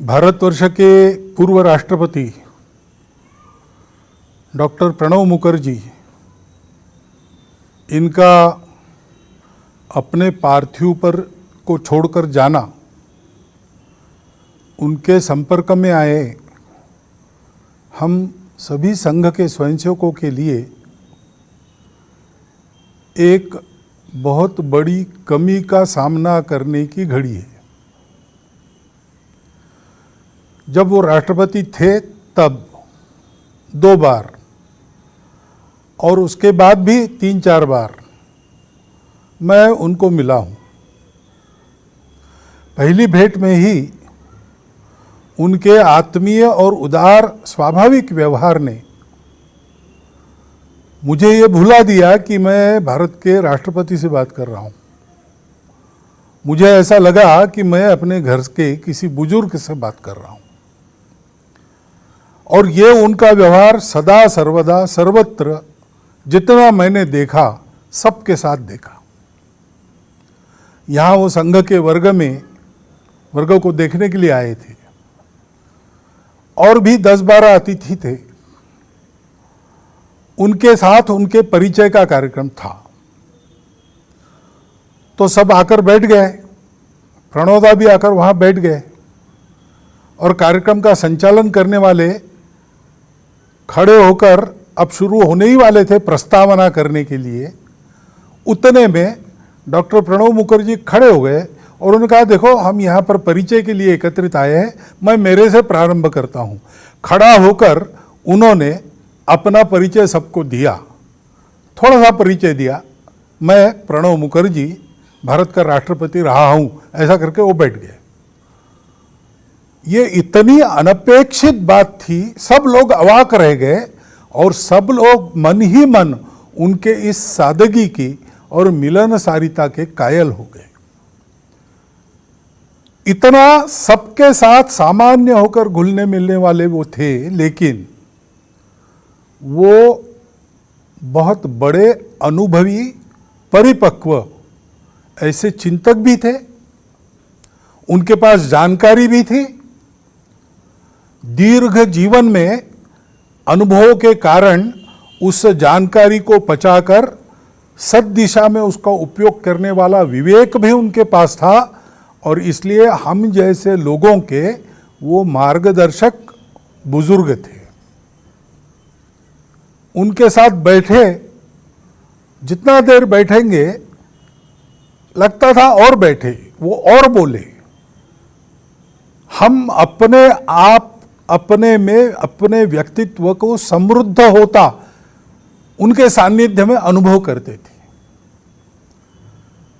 भारतवर्ष के पूर्व राष्ट्रपति डॉक्टर प्रणब मुखर्जी, इनका अपने पार्थिव पर को छोड़कर जाना, उनके संपर्क में आए हम सभी संघ के स्वयंसेवकों के लिए एक बहुत बड़ी कमी का सामना करने की घड़ी है। जब वो राष्ट्रपति थे तब 2 बार और उसके बाद भी 3-4 बार मैं उनको मिला हूँ। पहली भेंट में ही उनके आत्मीय और उदार स्वाभाविक व्यवहार ने मुझे ये भुला दिया कि मैं भारत के राष्ट्रपति से बात कर रहा हूँ। मुझे ऐसा लगा कि मैं अपने घर के किसी बुजुर्ग से बात कर रहा हूँ। और ये उनका व्यवहार सदा सर्वदा सर्वत्र जितना मैंने देखा, सबके साथ देखा। यहाँ वो संघ के वर्ग को देखने के लिए आए थे और भी 10-12 अतिथि थे। उनके साथ उनके परिचय का कार्यक्रम था, तो सब आकर बैठ गए। प्रणोदा भी आकर वहाँ बैठ गए और कार्यक्रम का संचालन करने वाले खड़े होकर अब शुरू होने ही वाले थे प्रस्तावना करने के लिए। उतने में डॉक्टर प्रणब मुखर्जी खड़े हो गए और उन्होंने कहा, देखो हम यहाँ पर परिचय के लिए एकत्रित आए हैं, मैं मेरे से प्रारंभ करता हूँ। खड़ा होकर उन्होंने अपना परिचय सबको दिया, थोड़ा सा परिचय दिया। मैं प्रणब मुखर्जी भारत का राष्ट्रपति रहा हूँ, ऐसा करके वो बैठ गए। ये इतनी अनपेक्षित बात थी, सब लोग अवाक रह गए और सब लोग मन ही मन उनके इस सादगी की और मिलनसारिता के कायल हो गए। इतना सबके साथ सामान्य होकर घुलने मिलने वाले वो थे, लेकिन वो बहुत बड़े अनुभवी, परिपक्व ऐसे चिंतक भी थे। उनके पास जानकारी भी थी। दीर्घ जीवन में अनुभवों के कारण उस जानकारी को पचाकर सद दिशा में उसका उपयोग करने वाला विवेक भी उनके पास था और इसलिए हम जैसे लोगों के वो मार्गदर्शक बुजुर्ग थे। उनके साथ बैठे, जितना देर बैठेंगे लगता था और बैठे, वो और बोले। हम अपने आप अपने में अपने व्यक्तित्व को समृद्ध होता उनके सानिध्य में अनुभव करते थे।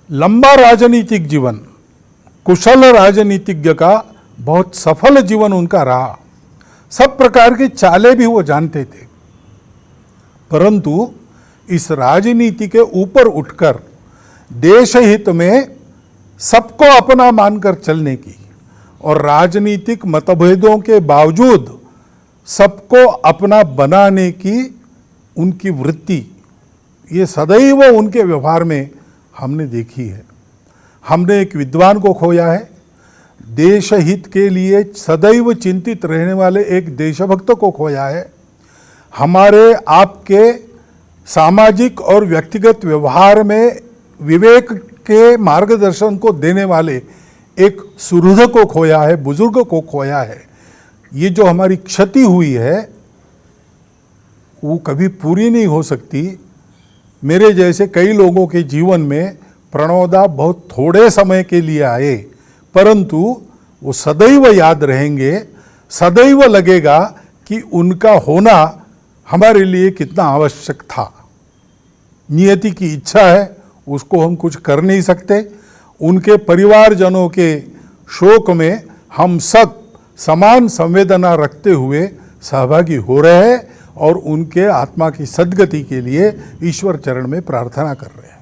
लंबा राजनीतिक जीवन, कुशल राजनीतिज्ञ का बहुत सफल जीवन उनका रहा। सब प्रकार की चालें भी वो जानते थे, परंतु इस राजनीति के ऊपर उठकर देश हित में सबको अपना मानकर चलने की और राजनीतिक मतभेदों के बावजूद सबको अपना बनाने की उनकी वृत्ति, ये सदैव उनके व्यवहार में हमने देखी है। हमने एक विद्वान को खोया है, देश हित के लिए सदैव चिंतित रहने वाले एक देशभक्त को खोया है। हमारे आपके सामाजिक और व्यक्तिगत व्यवहार में विवेक के मार्गदर्शन को देने वाले एक सुहृद को खोया है, बुजुर्ग को खोया है। ये जो हमारी क्षति हुई है वो कभी पूरी नहीं हो सकती। मेरे जैसे कई लोगों के जीवन में प्रणोदा बहुत थोड़े समय के लिए आए, परंतु वो सदैव याद रहेंगे। सदैव लगेगा कि उनका होना हमारे लिए कितना आवश्यक था। नियति की इच्छा है, उसको हम कुछ कर नहीं सकते। उनके परिवारजनों के शोक में हम सब समान संवेदना रखते हुए सहभागी हो रहे हैं और उनके आत्मा की सद्गति के लिए ईश्वर चरण में प्रार्थना कर रहे हैं।